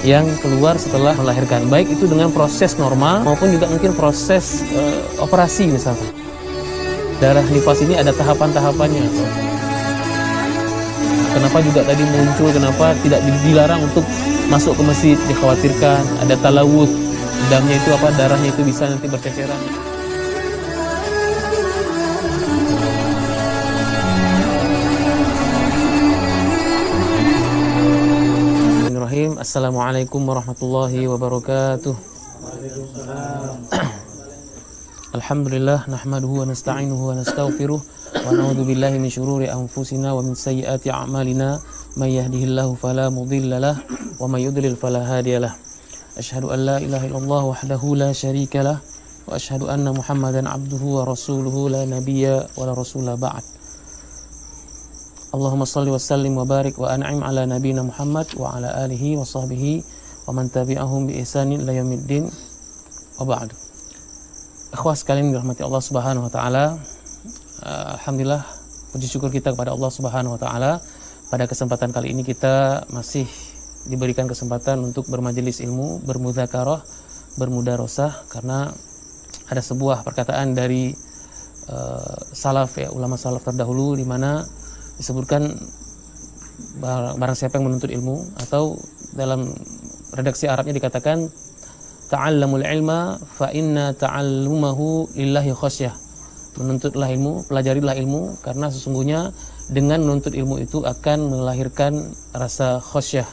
yang keluar setelah melahirkan, baik itu dengan proses normal maupun juga mungkin proses operasi misalkan. Darah nifas ini ada tahapan-tahapannya. Kenapa juga tadi muncul, kenapa tidak dilarang untuk masuk ke masjid, dikhawatirkan ada talawuth, damnya itu apa, darahnya itu bisa nanti berceceran. Bismillahirrahmanirrahim. Assalamualaikum warahmatullahi wabarakatuh. Alhamdulillah, nahmaduhu wa nasta'inuhu wa nastaghfiruh wa na'udzu billahi min syururi anfusina wa min sayyiati a'malina, may yahdihillahu fala mudilla lahu wa may yudlil fala hadiyalah. Asyhadu an la ilaha illallah wahdahu la syarika lah wa asyhadu anna Muhammadan abduhu wa rasuluhu la nabiyya wa la rasula ba'd. Allahumma shalli wa sallim wa barik wa an'im ala nabiyyina Muhammad wa ala alihi wa sahbihi wa man tabi'ahum bi ihsanin ila yaumiddin wa ba'd. Ikhwah sekalian dirahmati Allah Subhanahu wa taala. Alhamdulillah, puji syukur kita kepada Allah Subhanahu wa taala. Pada kesempatan kali ini kita masih diberikan kesempatan untuk bermajelis ilmu, bermudzakarah, bermudarosah, karena ada sebuah perkataan dari salaf, ya, ulama salaf terdahulu, di mana disebutkan barang siapa yang menuntut ilmu, atau dalam redaksi Arabnya dikatakan ta'allamul ilma fa inna ta'allumahu lillahi khasyah. Menuntutlah ilmu, pelajarilah ilmu, karena sesungguhnya dengan menuntut ilmu itu akan melahirkan rasa khasyah.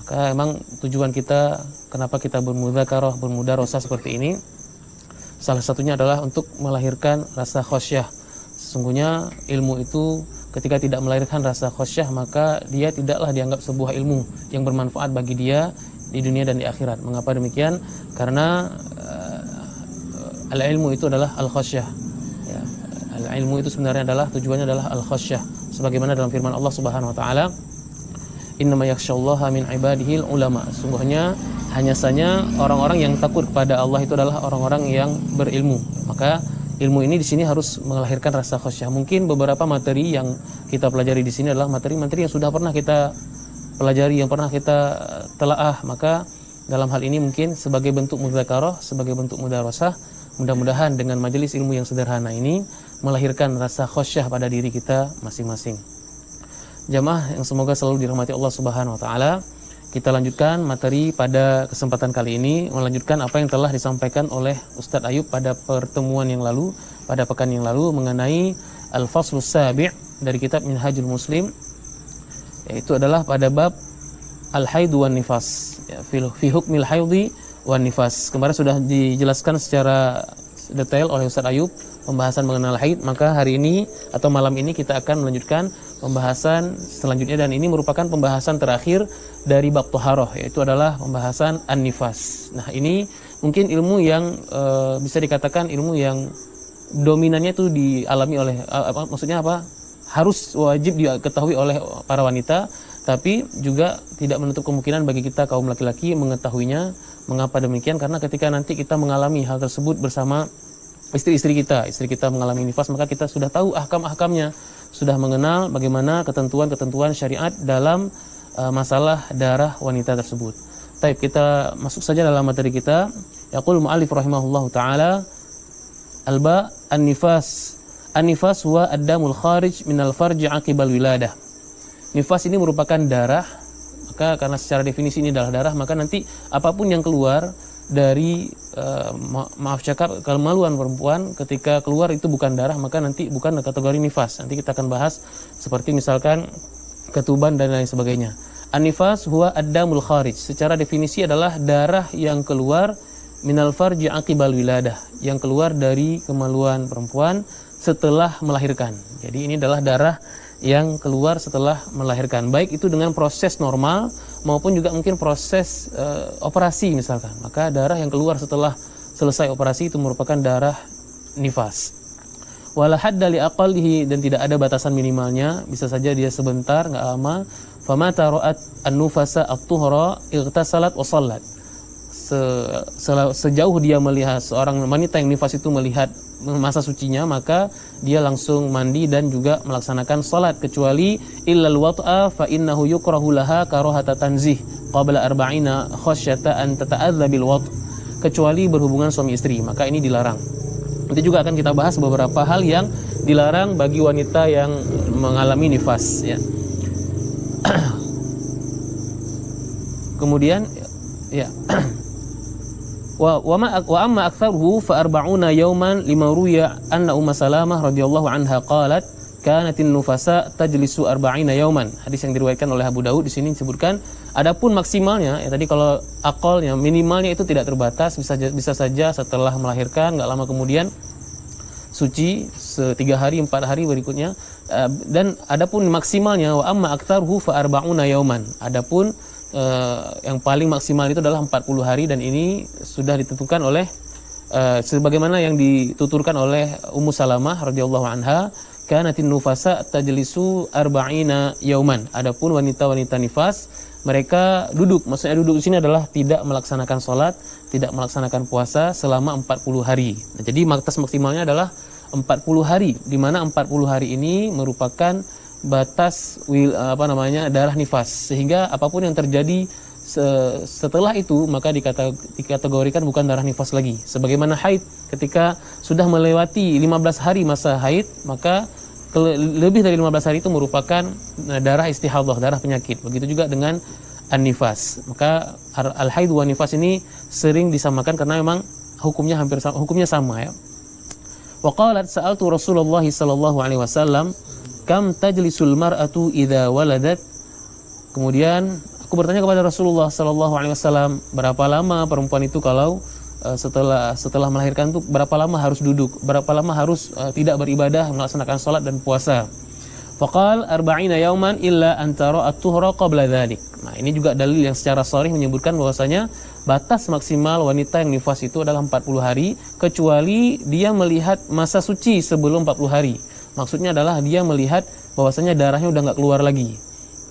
Maka emang tujuan kita, kenapa kita bermudzakarah, bermudarosah seperti ini, salah satunya adalah untuk melahirkan rasa khasyah. Sesungguhnya ilmu itu ketika tidak melahirkan rasa khasyah, maka dia tidaklah dianggap sebuah ilmu yang bermanfaat bagi dia di dunia dan di akhirat. Mengapa demikian? Karena al-ilmu itu adalah al-khasyah. Ya, al-ilmu itu sebenarnya adalah, tujuannya adalah al-khasyah. Sebagaimana dalam firman Allah Subhanahu wa taala, "Innama yakhsyallaha min ibadihil ulama." Sungguhnya hanya saja orang-orang yang takut kepada Allah itu adalah orang-orang yang berilmu. Maka ilmu ini di sini harus melahirkan rasa khasyah. Mungkin beberapa materi yang kita pelajari di sini adalah materi-materi yang sudah pernah kita pelajari, yang pernah kita telaah. Maka dalam hal ini mungkin sebagai bentuk mudzakarah, sebagai bentuk mudarosah, mudah-mudahan dengan majelis ilmu yang sederhana ini melahirkan rasa khasyah pada diri kita masing-masing. Jamaah yang semoga selalu dirahmati Allah Subhanahu wa taala, kita lanjutkan materi pada kesempatan kali ini, melanjutkan apa yang telah disampaikan oleh Ustadz Ayub pada pertemuan yang lalu, pada pekan yang lalu, mengenai Al-Faslus Sabi' dari kitab Minhajul Muslim, yaitu adalah pada bab al-haid wan nifas, ya, fi hukmil haidhi wan nifas. Kemarin sudah dijelaskan secara detail oleh Ustaz Ayub pembahasan mengenai haid. Maka hari ini atau malam ini kita akan melanjutkan pembahasan selanjutnya, dan ini merupakan pembahasan terakhir dari bab thaharah, yaitu adalah pembahasan an-nifas. Nah, ini mungkin ilmu yang bisa dikatakan ilmu yang dominannya itu dialami oleh maksudnya apa? Harus wajib diketahui oleh para wanita, tapi juga tidak menutup kemungkinan bagi kita kaum laki-laki mengetahuinya. Mengapa demikian? Karena ketika nanti kita mengalami hal tersebut bersama istri kita mengalami nifas, maka kita sudah tahu ahkam-ahkamnya, sudah mengenal bagaimana ketentuan-ketentuan syariat dalam masalah darah wanita tersebut. Baik, kita masuk saja dalam materi kita. Yaqul mu'allif rahimahullahu taala, alba an-nifas. An-nifas huwa ad-damul kharij minal farji aqibal wiladah. Nifas ini merupakan darah, maka karena secara definisi ini adalah darah, maka nanti apapun yang keluar dari kemaluan perempuan ketika keluar itu bukan darah, maka nanti bukan kategori nifas. Nanti kita akan bahas seperti misalkan ketuban dan lain sebagainya. An-nifas huwa ad-damul kharij. Secara definisi adalah darah yang keluar minal farji aqibal wiladah, yang keluar dari kemaluan perempuan setelah melahirkan. Jadi ini adalah darah yang keluar setelah melahirkan, baik itu dengan proses normal maupun juga mungkin proses operasi misalkan. Maka darah yang keluar setelah selesai operasi itu merupakan darah nifas. Wala hadda li aqallihi, dan tidak ada batasan minimalnya, bisa saja dia sebentar, enggak lama. Famata ra'at an-nufasa at-tuhra ightasalat wa shallat. Sejauh dia melihat seorang wanita yang nifas itu melihat masa sucinya, maka dia langsung mandi dan juga melaksanakan salat, kecuali illal wat'a fa innahu yukrahu laha karahata tanzih. qabla arba'ina khasyata an tata'adza bil wad', kecuali berhubungan suami istri, maka ini dilarang. Nanti juga akan kita bahas beberapa hal yang dilarang bagi wanita yang mengalami nifas ya. Kemudian ya wa amma aktsaruhu fa arba'una yawman lima ruya anna Ummu Salamah radhiyallahu anha qalat kanatin nufasa tajlisu arba'ina yawman. Hadis yang diriwayatkan oleh Abu Daud. Di sini disebutkan adapun maksimalnya ya, tadi kalau aqalnya minimalnya itu tidak terbatas, bisa saja setelah melahirkan enggak lama kemudian suci 3 hari 4 hari berikutnya. Dan adapun maksimalnya wa amma aktsaruhu fa arba'una yawman. Adapun yang paling maksimal itu adalah 40 hari, dan ini sudah ditentukan oleh sebagaimana yang dituturkan oleh Ummu Salamah radhiyallahu anha, kanatin nufasa tajlisu arba'ina yauman. Adapun wanita-wanita nifas, mereka duduk. Maksudnya duduk di sini adalah tidak melaksanakan sholat, tidak melaksanakan puasa selama 40 hari. Nah, jadi batas maksimalnya adalah 40 hari, di mana 40 hari ini merupakan batas darah nifas, sehingga apapun yang terjadi setelah itu maka dikategorikan bukan darah nifas lagi. Sebagaimana haid, ketika sudah melewati 15 hari masa haid, maka lebih dari 15 hari itu merupakan darah istihadhah, darah penyakit. Begitu juga dengan an-nifas. Maka al-haid wa nifas ini sering disamakan karena memang hukumnya hampir sama, hukumnya sama ya. Wa qalat sa'altu Rasulullah sallallahu alaihi wasallam kam tajlisul mar'atu idza waladat. Kemudian aku bertanya kepada Rasulullah sallallahu alaihi wasallam, berapa lama perempuan itu kalau setelah melahirkan itu berapa lama harus duduk, berapa lama harus tidak beribadah, melaksanakan salat dan puasa. Faqal 40 yauman illa an tara at-tuhra qabla dzalik. Nah, ini juga dalil yang secara sharih menyebutkan bahwasanya batas maksimal wanita yang nifas itu adalah 40 hari, kecuali dia melihat masa suci sebelum 40 hari. Maksudnya adalah dia melihat bahwasanya darahnya udah nggak keluar lagi.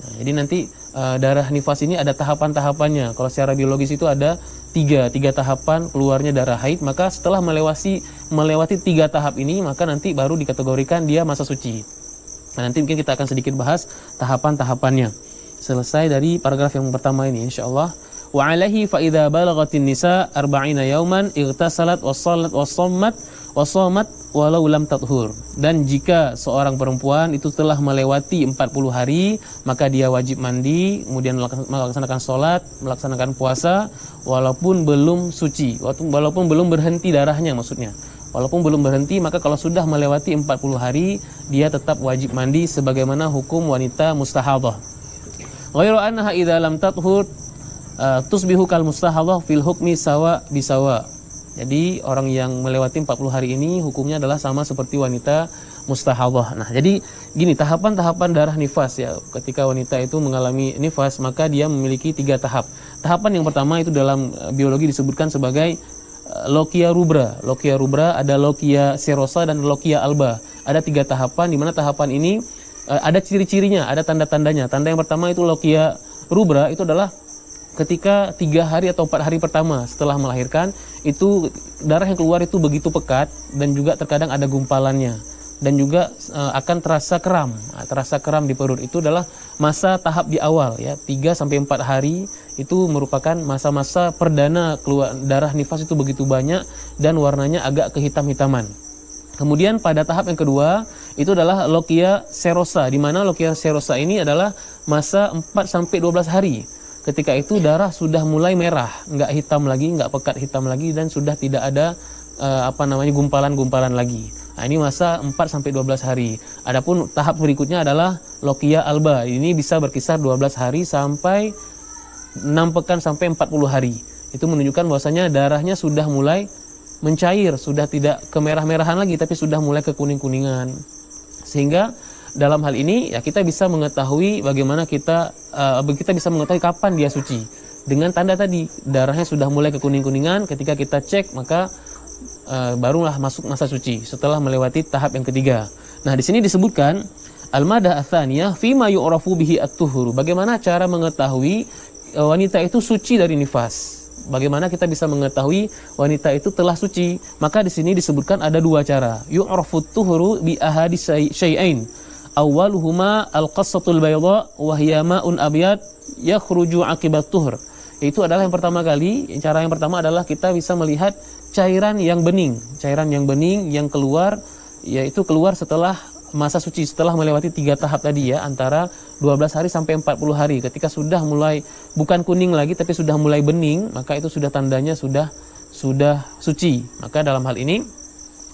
Nah, jadi nanti darah nifas ini ada tahapan-tahapannya. Kalau secara biologis itu ada tiga tahapan keluarnya darah haid. Maka setelah melewati 3 tahap ini, maka nanti baru dikategorikan dia masa suci. Nah, nanti mungkin kita akan sedikit bahas tahapan-tahapaannya. Selesai dari paragraf yang pertama ini insyaallah. Wa alaihi fa idza balagatin nisa 40 yauman igtasalat wassalat wasamat walau lam tathur. Dan jika seorang perempuan itu telah melewati 40 hari, maka dia wajib mandi, kemudian melaksanakan sholat, melaksanakan puasa, walaupun belum suci, walaupun belum berhenti darahnya maksudnya. Walaupun belum berhenti, maka kalau sudah melewati 40 hari, dia tetap wajib mandi sebagaimana hukum wanita mustahadhah. Ghairu annaha idza lam tathur tusbihu kal mustahadhah fil hukmi sawa bisawa. Jadi orang yang melewati 40 hari ini hukumnya adalah sama seperti wanita mustahadhah. Nah, jadi gini tahapan-tahapan darah nifas ya. Ketika wanita itu mengalami nifas, maka dia memiliki 3 tahap. Tahapan yang pertama itu dalam biologi disebutkan sebagai lokia rubra. Lokia rubra, ada lokia serosa dan lokia alba. Ada 3 tahapan, di mana tahapan ini ada ciri-cirinya, ada tanda-tandanya. Tanda yang pertama itu lokia rubra, itu adalah ketika 3 hari atau 4 hari pertama setelah melahirkan, itu darah yang keluar itu begitu pekat dan juga terkadang ada gumpalannya, dan juga akan terasa kram di perut. Itu adalah masa tahap di awal ya, 3 sampai 4 hari itu merupakan masa-masa perdana keluar darah nifas itu begitu banyak dan warnanya agak kehitam-hitaman. Kemudian pada tahap yang kedua itu adalah lokia serosa, di mana lokia serosa ini adalah masa 4 sampai 12 hari. Ketika itu darah sudah mulai merah, nggak hitam lagi, nggak pekat hitam lagi, dan sudah tidak ada gumpalan-gumpalan lagi. Nah, ini masa 4 sampai 12 hari. Adapun tahap berikutnya adalah lokia alba. Ini bisa berkisar 12 hari sampai 6 pekan sampai 40 hari. Itu menunjukkan bahwasanya darahnya sudah mulai mencair, sudah tidak kemerah-merahan lagi, tapi sudah mulai kekuning-kuningan. Sehingga dalam hal ini ya kita bisa mengetahui bagaimana kita bisa mengetahui kapan dia suci dengan tanda tadi, darahnya sudah mulai kekuning-kuningan. Ketika kita cek, maka barulah masuk masa suci setelah melewati tahap yang ketiga. Nah, di sini disebutkan al-madah ats-tsaniyah fi ma yu'rafu bihi at-tuhur. Bagaimana cara mengetahui wanita itu suci dari nifas? Bagaimana kita bisa mengetahui wanita itu telah suci? Maka di sini disebutkan ada 2 cara. Yu'rafu at-tuhuru bi ahadi syai'ain. Awwaluhuma al-qassatul bayda wa hiya ma'un abyad yakhruju akibat tuhur. Itu adalah yang pertama kali, cara yang pertama adalah kita bisa melihat cairan yang bening yang keluar, yaitu keluar setelah masa suci, setelah melewati 3 tahap tadi ya, antara 12 hari sampai 40 hari. Ketika sudah mulai bukan kuning lagi tapi sudah mulai bening, maka itu sudah tandanya sudah suci. Maka dalam hal ini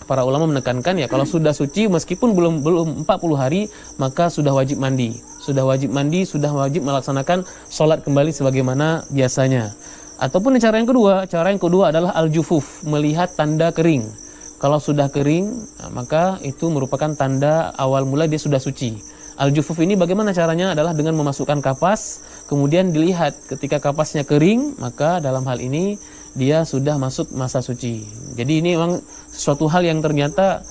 para ulama menekankan ya, kalau sudah suci meskipun belum 40 hari, maka sudah wajib mandi, sudah wajib melaksanakan sholat kembali sebagaimana biasanya. Ataupun cara yang kedua adalah al-jufuf, melihat tanda kering. Kalau sudah kering, maka itu merupakan tanda awal mula dia sudah suci. Al-jufuf ini bagaimana caranya? Adalah dengan memasukkan kapas, kemudian dilihat ketika kapasnya kering, maka dalam hal ini dia sudah masuk masa suci. Jadi ini memang suatu hal yang ternyata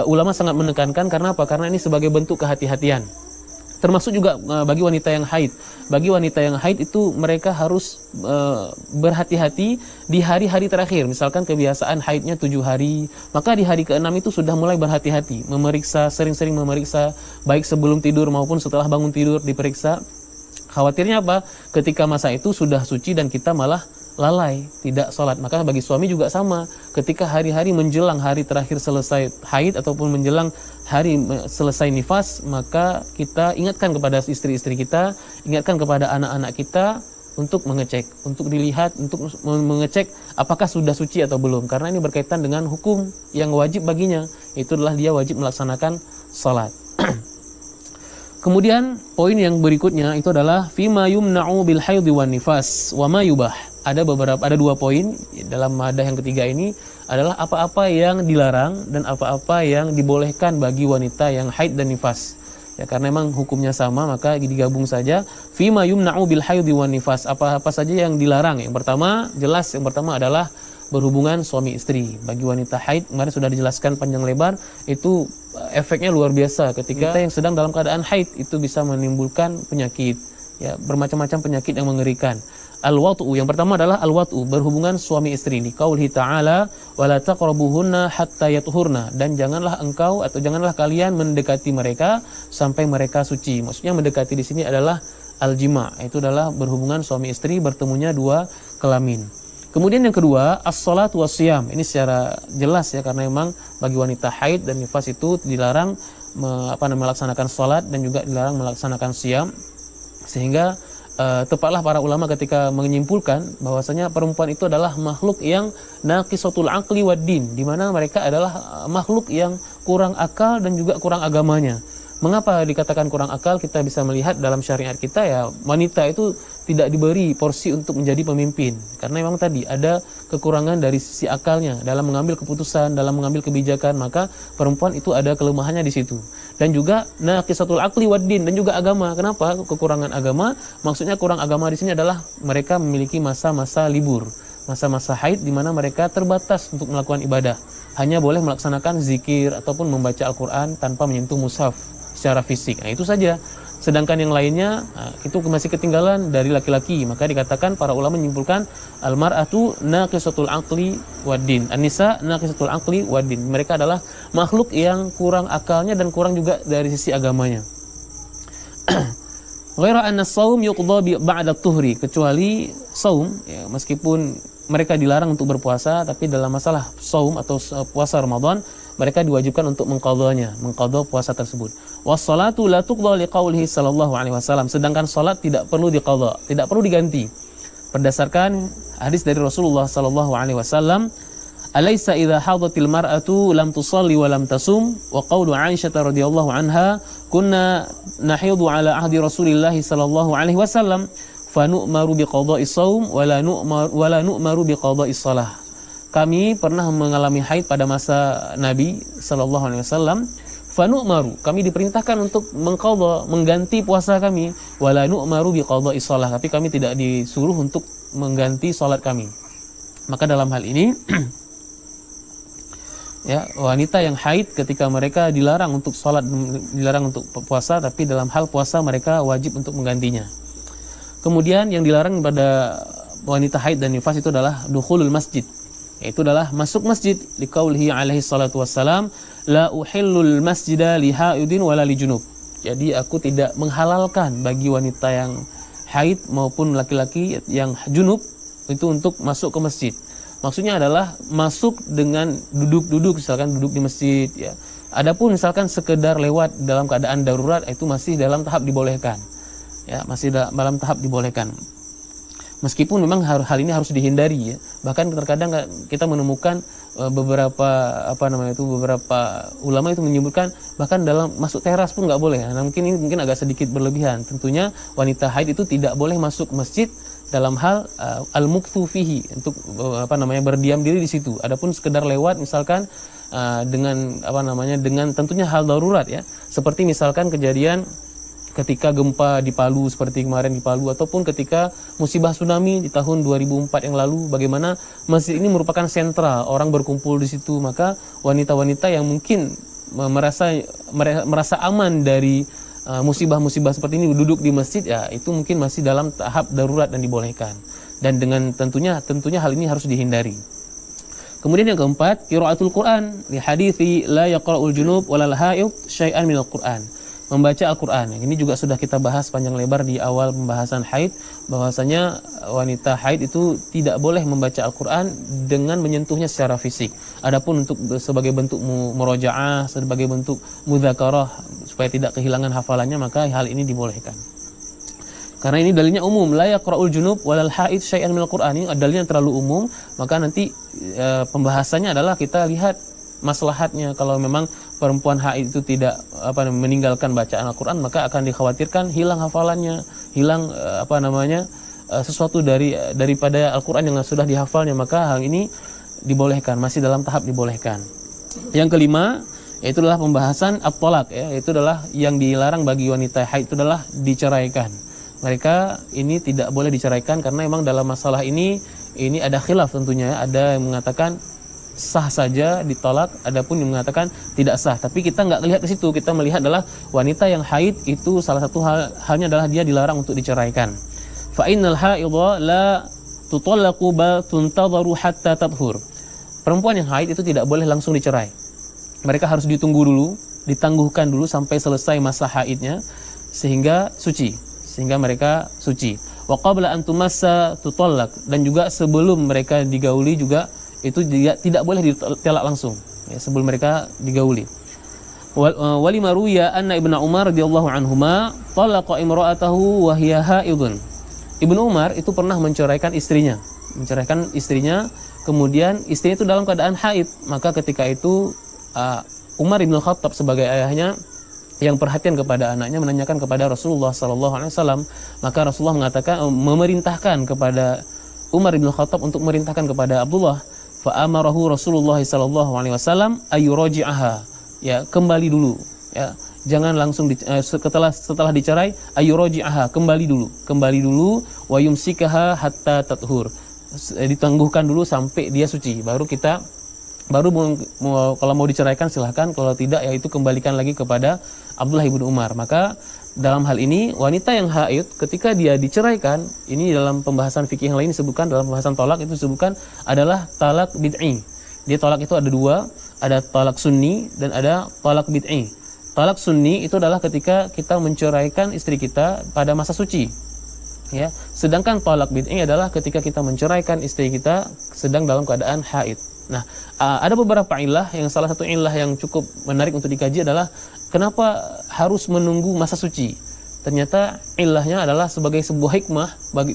ulama sangat menekankan. Karena apa? Karena ini sebagai bentuk kehati-hatian. Termasuk juga bagi wanita yang haid. Bagi wanita yang haid itu mereka harus berhati-hati di hari-hari terakhir. Misalkan kebiasaan haidnya 7 hari, maka di hari ke-6 itu sudah mulai berhati-hati, sering-sering memeriksa, baik sebelum tidur maupun setelah bangun tidur diperiksa. Khawatirnya apa? Ketika masa itu sudah suci dan kita malah lalai, tidak sholat. Maka bagi suami juga sama, ketika hari-hari menjelang hari terakhir selesai haid ataupun menjelang hari selesai nifas, maka kita ingatkan kepada istri-istri kita, ingatkan kepada anak-anak kita untuk mengecek, untuk dilihat, untuk mengecek apakah sudah suci atau belum. Karena ini berkaitan dengan hukum yang wajib baginya, itu adalah dia wajib melaksanakan sholat. Kemudian poin yang berikutnya itu adalah fima yumna'u bil haidhi wan nifas wa ma yubah. Ada 2 poin dalam madah yang ketiga ini, adalah apa-apa yang dilarang dan apa-apa yang dibolehkan bagi wanita yang haid dan nifas. Ya, karena memang hukumnya sama, maka digabung saja. Fima yumna'u bil haidhi wan nifas. Apa-apa saja yang dilarang. Yang pertama adalah berhubungan suami istri. Bagi wanita haid, kemarin sudah dijelaskan panjang lebar, itu efeknya luar biasa. Ketika yang sedang dalam keadaan haid itu bisa menimbulkan penyakit, ya, bermacam-macam penyakit yang mengerikan. Al-wat'u, yang pertama adalah al-wat'u, berhubungan suami istri. Di qaulhi ta'ala wala taqrabuhunna hatta yatuhurna, dan janganlah kalian mendekati mereka sampai mereka suci. Maksudnya mendekati di sini adalah al-jima', itu adalah berhubungan suami istri, bertemunya 2 kelamin. Kemudian yang kedua, as-salatu was-siyam. Ini secara jelas ya, karena memang bagi wanita haid dan nifas itu dilarang melaksanakan salat dan juga dilarang melaksanakan siyam. Sehingga tepatlah para ulama ketika menyimpulkan bahwasanya perempuan itu adalah makhluk yang naqisatul aqli wad din, di mana mereka adalah makhluk yang kurang akal dan juga kurang agamanya. Mengapa dikatakan kurang akal? Kita bisa melihat dalam syariat kita ya, wanita itu tidak diberi porsi untuk menjadi pemimpin, karena memang tadi ada kekurangan dari sisi akalnya dalam mengambil keputusan, dalam mengambil kebijakan. Maka perempuan itu ada kelemahannya di situ. Dan juga naqisatul aqli wad din, dan juga agama. Kenapa kekurangan agama? Maksudnya kurang agama di sini adalah mereka memiliki masa-masa libur, masa-masa haid di mana mereka terbatas untuk melakukan ibadah. Hanya boleh melaksanakan zikir ataupun membaca Al-Qur'an tanpa menyentuh mushaf secara fisik. Nah, itu saja. Sedangkan yang lainnya itu masih ketinggalan dari laki-laki. Maka dikatakan para ulama menyimpulkan al-mar'atu naqisatul aqli wad din, an-nisa naqisatul aqli wad din. Mereka adalah makhluk yang kurang akalnya dan kurang juga dari sisi agamanya. Ghaira anna as-shaum yuqda ba'da tuhri, kecuali saum ya, meskipun mereka dilarang untuk berpuasa, tapi dalam masalah saum atau puasa Ramadan mereka diwajibkan untuk mengqadha puasa tersebut. Was-salatu la tuqdha liqaulihi sallallahu alaihi wasallam, sedangkan salat tidak perlu diqadha, tidak perlu diganti. Berdasarkan hadis dari Rasulullah sallallahu alaihi wasallam, alaysa idza hadatil mar'atu lam tusalli wa lam tasum, wa qaulu Aisyah radhiyallahu anha kunna nahidu ala ahdi Rasulillah sallallahu alaihi wasallam fa nu'maru biqadha'is shaum wa la nu'maru biqadha'is shalah. Kami pernah mengalami haid pada masa Nabi sallallahu alaihi wasallam, fa nu'maru, kami diperintahkan untuk mengganti puasa kami, wa la nu'maru biqadha'is shalah, tapi kami tidak disuruh untuk mengganti salat kami. Maka dalam hal ini ya, wanita yang haid ketika mereka dilarang untuk salat, dilarang untuk puasa, tapi dalam hal puasa mereka wajib untuk menggantinya. Kemudian yang dilarang pada wanita haid dan nifas itu adalah dukhulul masjid, yaitu adalah masuk masjid. Liqaulihi alaihi salatu wassalam, la uhillul masjida li haidin wala li junub. Jadi aku tidak menghalalkan bagi wanita yang haid maupun laki-laki yang junub itu untuk masuk ke masjid. Maksudnya adalah masuk dengan duduk-duduk, misalkan duduk di masjid ya. Adapun misalkan sekedar lewat dalam keadaan darurat itu masih dalam tahap dibolehkan. Ya, masih dalam tahap dibolehkan. Meskipun memang hal ini harus dihindari ya. Bahkan terkadang kita menemukan beberapa ulama itu menyebutkan bahkan dalam masuk teras pun nggak boleh. Nah, mungkin agak sedikit berlebihan. Tentunya wanita haid itu tidak boleh masuk masjid dalam hal al-mukthu fihi, untuk berdiam diri di situ. Adapun sekedar lewat misalkan dengan tentunya hal darurat ya. Seperti misalkan kejadian ketika gempa di Palu seperti kemarin di Palu, ataupun ketika musibah tsunami di tahun 2004 yang lalu, bagaimana masjid ini merupakan sentra, orang berkumpul di situ, maka wanita-wanita yang mungkin merasa aman dari musibah-musibah seperti ini duduk di masjid ya, itu mungkin masih dalam tahap darurat dan dibolehkan. Dan dengan tentunya hal ini harus dihindari. Kemudian yang keempat, qiraatul Quran, li hadithi la yaqra'ul junub walal haid syai'an minal Quran. Membaca Al-Quran. Ini juga sudah kita bahas panjang lebar di awal pembahasan haid, bahwasanya wanita haid itu tidak boleh membaca Al-Quran dengan menyentuhnya secara fisik. Adapun untuk sebagai bentuk murojaah, sebagai bentuk mudzakarah supaya tidak kehilangan hafalannya, maka hal ini dibolehkan. Karena ini dalilnya umum, la yaqra'ul junub walal haid syai'an minal Quran. Ini dalilnya terlalu umum, maka nanti pembahasannya adalah kita lihat maslahatnya. Kalau memang perempuan haid itu tidak meninggalkan bacaan Al-Quran, maka akan dikhawatirkan hilang hafalannya, hilang sesuatu daripada Al-Quran yang sudah dihafalnya, maka hal ini dibolehkan, masih dalam tahap dibolehkan. Yang kelima, yaitu adalah pembahasan at-talaq ya, yaitu adalah yang dilarang bagi wanita haid itu adalah diceraikan. Mereka ini tidak boleh diceraikan karena memang dalam masalah ini ada khilaf tentunya, ada yang mengatakan sah saja ditolak, adapun yang mengatakan tidak sah. Tapi kita nggak lihat ke situ, kita melihat adalah wanita yang haid itu salah satu halnya adalah dia dilarang untuk diceraikan. Fa innal haidha la tutallaqu bal tuntadharu hatta tathur. Perempuan yang haid itu tidak boleh langsung dicerai. Mereka harus ditunggu dulu, ditangguhkan dulu sampai selesai masa haidnya sehingga mereka suci. Wa qabla an tumassa tutallaq, dan juga sebelum mereka digauli juga itu tidak boleh ditolak langsung ya, sebelum mereka digauli. Walima ruya anna Ibnu Umar radhiyallahu anhuma talaqa imra'atahu wa hiya haidun. Ibnu Umar itu pernah menceraikan istrinya, kemudian istrinya itu dalam keadaan haid. Maka ketika itu Umar bin Khattab sebagai ayahnya yang perhatian kepada anaknya menanyakan kepada Rasulullah SAW. Maka Rasulullah memerintahkan kepada Umar bin Khattab untuk memerintahkan kepada Abdullah, fa'amarahu Rasulullah SAW ayyuraji'aha, ya, kembali dulu ya, jangan langsung setelah dicerai, ayyuraji'aha, kembali dulu wa yumsikaha hatta tathur, ditangguhkan dulu sampai dia suci, baru kalau mau diceraikan silahkan, kalau tidak ya itu kembalikan lagi kepada Abdullah ibnu Umar. Maka dalam hal ini wanita yang haid ketika dia diceraikan, ini dalam pembahasan fikih yang lain disebutkan, dalam pembahasan talak itu disebutkan adalah talak bid'i. Dia talak itu ada dua, ada talak sunni dan ada talak bid'i. Talak sunni itu adalah ketika kita menceraikan istri kita pada masa suci. Ya, sedangkan talak bid'i adalah ketika kita menceraikan istri kita sedang dalam keadaan haid. Nah, ada beberapa ilah, yang salah satu ilah yang cukup menarik untuk dikaji adalah kenapa harus menunggu masa suci. Ternyata ilahnya adalah sebagai sebuah hikmah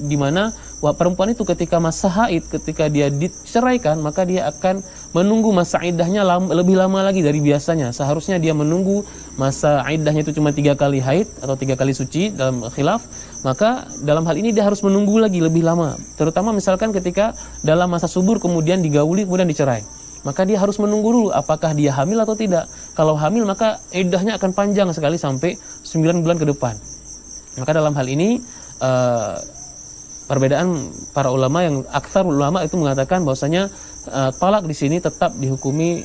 di mana perempuan itu ketika masa haid, ketika dia diceraikan, maka dia akan menunggu masa iddahnya lebih lama lagi dari biasanya. Seharusnya dia menunggu masa iddahnya itu cuma 3 kali haid atau 3 kali suci dalam khilaf. Maka dalam hal ini dia harus menunggu lagi lebih lama. Terutama misalkan ketika dalam masa subur kemudian digauli kemudian dicerai. Maka dia harus menunggu dulu apakah dia hamil atau tidak. Kalau hamil maka iddahnya akan panjang sekali sampai 9 bulan ke depan. Maka dalam hal ini perbedaan para ulama, yang aktsar ulama itu mengatakan bahwasanya talak di sini tetap dihukumi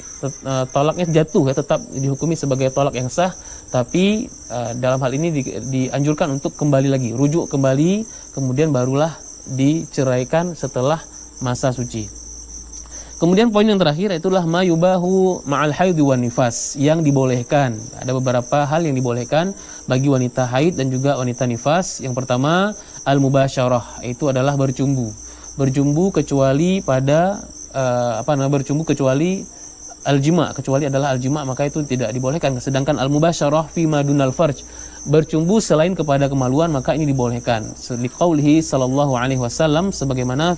talaknya jatuh ya, tetap dihukumi sebagai talak yang sah, tapi dalam hal ini dianjurkan untuk kembali lagi, rujuk kembali, kemudian barulah diceraikan setelah masa suci. Kemudian poin yang terakhir itulah ma yubahu ma'al haidhi wan nifas, yang dibolehkan. Ada beberapa hal yang dibolehkan bagi wanita haid dan juga wanita nifas. Yang pertama al-mubasyarah, itu adalah bercumbu. Bercumbu kecuali pada bercumbu kecuali al-jima', kecuali adalah al-jima', maka itu tidak dibolehkan. Sedangkan al-mubasyarah fi ma dunal farj, bercumbu selain kepada kemaluan, maka ini dibolehkan. Liqaulihi sallallahu alaihi wasallam, sebagaimana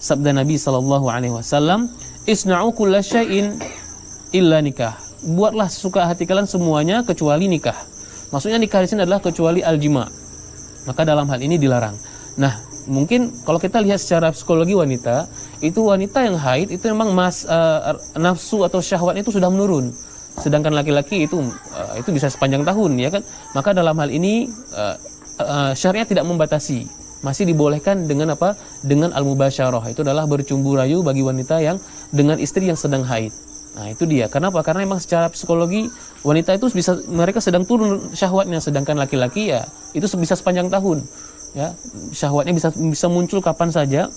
sabda Nabi sallallahu alaihi wasallam, isna'u kulla syai'in illa nikah. Buatlah sesuka hati kalian semuanya kecuali nikah. Maksudnya nikah di sini adalah kecuali al-jima'. Maka dalam hal ini dilarang. Nah, mungkin kalau kita lihat secara psikologi wanita, itu wanita yang haid itu memang nafsu atau syahwatnya itu sudah menurun. Sedangkan laki-laki itu bisa sepanjang tahun, ya kan? Maka dalam hal ini syariat tidak membatasi. Masih dibolehkan dengan apa? Dengan al-mubasyarah. Itu adalah bercumbu rayu bagi wanita yang dengan istri yang sedang haid. Nah, itu dia. Kenapa? Karena memang secara psikologi wanita itu mereka sedang turun syahwatnya, sedangkan laki-laki ya itu bisa sepanjang tahun. Ya, syahwatnya bisa muncul kapan saja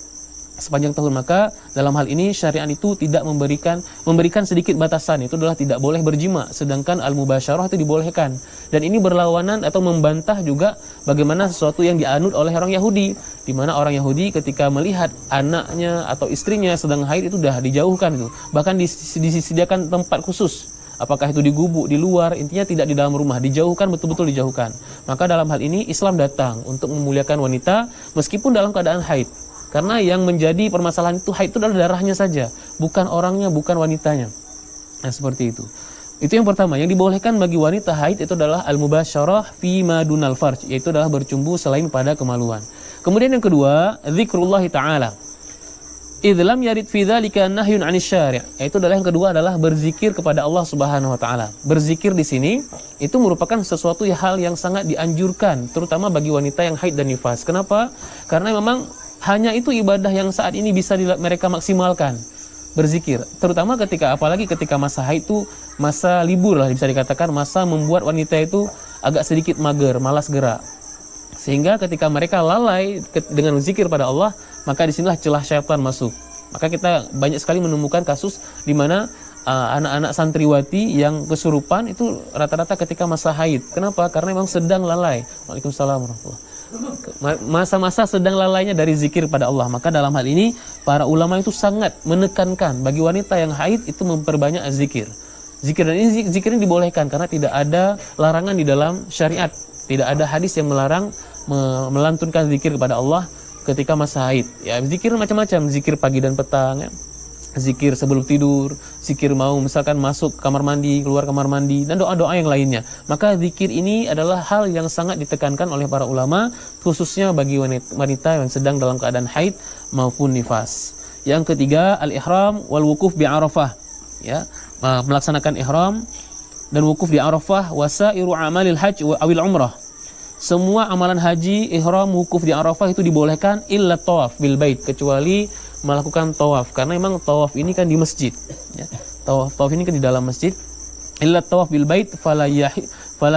sepanjang tahun. Maka dalam hal ini syariat itu tidak memberikan sedikit batasan, itu adalah tidak boleh berjima, sedangkan al-mubasyarah itu dibolehkan. Dan ini berlawanan atau membantah juga bagaimana sesuatu yang dianut oleh orang Yahudi, di mana orang Yahudi ketika melihat anaknya atau istrinya sedang haid itu sudah dijauhkan itu. Bahkan disediakan tempat khusus. Apakah itu di gubuk, di luar, intinya tidak di dalam rumah, dijauhkan, betul-betul dijauhkan. Maka dalam hal ini Islam datang untuk memuliakan wanita meskipun dalam keadaan haid. Karena yang menjadi permasalahan itu haid itu adalah darahnya saja, bukan orangnya, bukan wanitanya. Nah, seperti itu. Itu yang pertama, yang dibolehkan bagi wanita haid itu adalah al-mubasyarah fi ma dunal farj, yaitu adalah bercumbu selain pada kemaluan. Kemudian yang kedua, zikrullah ta'ala. Idlam yarid fi dzalika nahyun 'anil syari'. Itu adalah yang kedua adalah berzikir kepada Allah Subhanahu wa taala. Berzikir di sini itu merupakan sesuatu hal yang sangat dianjurkan terutama bagi wanita yang haid dan nifas. Kenapa? Karena memang hanya itu ibadah yang saat ini bisa mereka maksimalkan. Berzikir, terutama apalagi ketika masa haid itu masa libur lah, bisa dikatakan masa membuat wanita itu agak sedikit mager, malas gerak. Sehingga ketika mereka lalai dengan zikir pada Allah, maka disinilah celah syaitan masuk. Maka kita banyak sekali menemukan kasus di mana anak-anak santriwati yang kesurupan itu rata-rata ketika masa haid. Kenapa? Karena memang sedang lalai. Waalaikumsalam warahmatullahi wabarakatuh. Masa-masa sedang lalainya dari zikir pada Allah. Maka dalam hal ini para ulama itu sangat menekankan bagi wanita yang haid itu memperbanyak zikir. Zikir, dan ini zikir ini dibolehkan karena tidak ada larangan di dalam syariat. Tidak ada hadis yang melarang melantunkan zikir kepada Allah ketika masa haid. Ya, zikir macam-macam, zikir pagi dan petang, ya. Zikir sebelum tidur, zikir mau misalkan masuk kamar mandi, keluar kamar mandi, dan doa-doa yang lainnya. Maka zikir ini adalah hal yang sangat ditekankan oleh para ulama, khususnya bagi wanita yang sedang dalam keadaan haid maupun nifas. Yang ketiga, al-ihram wal wukuf bi Arafah. Ya, melaksanakan ihram dan wukuf di Arafah, wasairu amalil hajj wa awil umrah. Semua amalan haji, ihram, wukuf di Arafah itu dibolehkan illa tawaf bil bait, kecuali melakukan tawaf, karena memang tawaf ini kan di masjid, ya. Tawaf ini kan di dalam masjid. Illa tawaf bil bait fala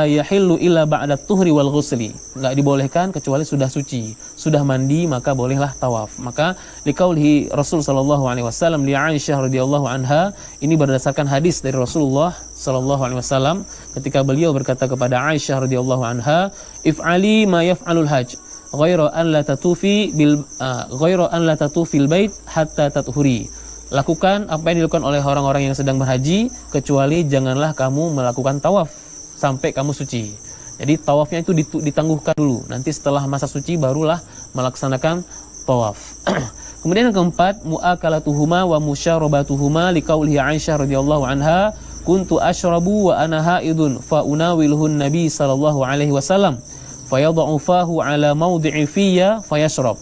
yahillu illa ba'da tuhri wal ghusli. Enggak dibolehkan kecuali sudah suci, sudah mandi, maka bolehlah tawaf. Maka liqaulihi Rasul sallallahu alaihi wasallam li Aisyah radhiyallahu anha, ini berdasarkan hadis dari Rasulullah sallallahu alaihi wasallam ketika beliau berkata kepada Aisyah radhiyallahu anha, if'ali ma yaf'alul hajj ghaira an la tatufil bait hatta tathuri. Lakukan apa yang dilakukan oleh orang-orang yang sedang berhaji, kecuali janganlah kamu melakukan tawaf sampai kamu suci. Jadi tawafnya itu ditangguhkan dulu. Nanti setelah masa suci barulah melaksanakan tawaf. Kemudian yang keempat, mu'akalatuhuma wa musyarabatuhuma liqaulihi Aisyah radhiyallahu anha, kuntu asyrabu wa ana haidun fa unawiluhun nabi sallallahu alaihi wasallam fayad'u fahu ala mawdi'i fiyya fayashrab.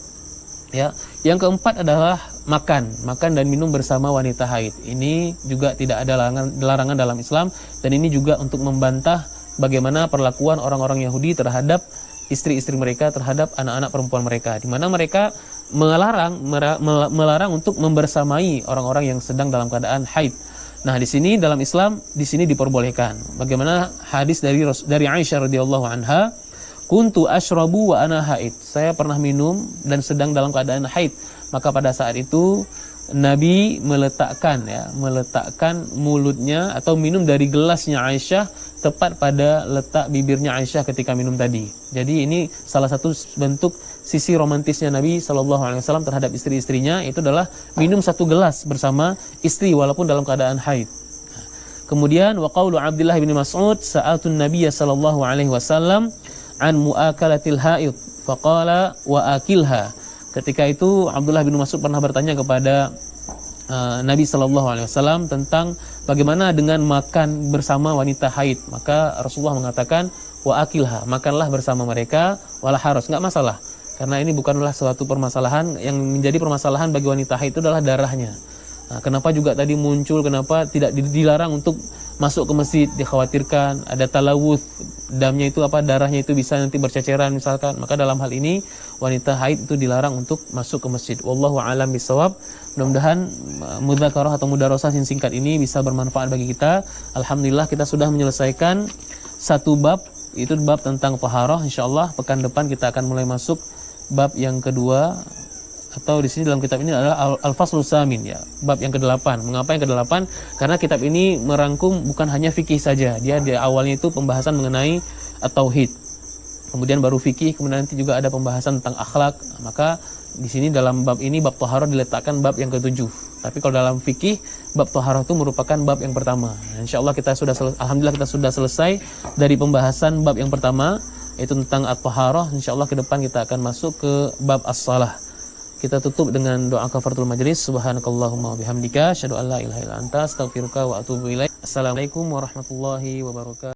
Ya, yang keempat adalah makan dan minum bersama wanita haid. Ini juga tidak ada larangan dalam Islam, dan ini juga untuk membantah bagaimana perlakuan orang-orang Yahudi terhadap istri-istri mereka, terhadap anak-anak perempuan mereka, di mana mereka melarang untuk membersamai orang-orang yang sedang dalam keadaan haid. Nah, di sini dalam Islam di sini diperbolehkan. Bagaimana hadis dari Aisyah radhiyallahu anha, kuntu asyrabu wa ana haid. Saya pernah minum dan sedang dalam keadaan haid. Maka pada saat itu Nabi meletakkan mulutnya atau minum dari gelasnya Aisyah tepat pada letak bibirnya Aisyah ketika minum tadi. Jadi ini salah satu bentuk sisi romantisnya Nabi SAW terhadap istri-istrinya, itu adalah minum satu gelas bersama istri walaupun dalam keadaan haid. Kemudian wa qaulu Abdullah bin Mas'ud sa'altun Nabiyya sallallahu alaihi wasallam an muakalatil haid faqala wa akilha. Ketika itu Abdullah bin Mas'ud pernah bertanya kepada Nabi sallallahu alaihi wasallam tentang bagaimana dengan makan bersama wanita haid. Maka Rasulullah mengatakan wa akilha, makanlah bersama mereka wala haraj, enggak masalah. Karena ini bukanlah suatu permasalahan. Yang menjadi permasalahan bagi wanita haid itu adalah darahnya. Nah, kenapa juga tadi muncul, kenapa tidak dilarang untuk masuk ke masjid, dikhawatirkan ada talawuth, damnya itu darahnya itu bisa nanti berceceran misalkan. Maka dalam hal ini wanita haid itu dilarang untuk masuk ke masjid. Wallahu a'lam bishawab. Mudah-mudahan mudzakarah atau mudarasah yang singkat ini bisa bermanfaat bagi kita. Alhamdulillah kita sudah menyelesaikan satu bab, itu bab tentang taharah. Insyaallah pekan depan kita akan mulai masuk bab yang kedua, atau di sini dalam kitab ini adalah Al-Faslus Samin, ya, bab yang ke-8. Mengapa yang ke-8? Karena kitab ini merangkum bukan hanya fikih saja. Dia di awalnya itu pembahasan mengenai tauhid. Kemudian baru fikih, kemudian nanti juga ada pembahasan tentang akhlak. Maka di sini dalam bab ini bab taharah diletakkan bab yang ke-7. Tapi kalau dalam fikih bab taharah itu merupakan bab yang pertama. Insyaallah kita sudah alhamdulillah kita sudah selesai dari pembahasan bab yang pertama, yaitu tentang at-taharah. Insyaallah ke depan kita akan masuk ke bab as-shalah. Kita tutup dengan doa kafaratul majlis. Subhanakallahumma wa bihamdika asyhadu an la ilaha illa anta astaghfiruka wa atubu ilaik. Assalamualaikum warahmatullahi wabarakatuh.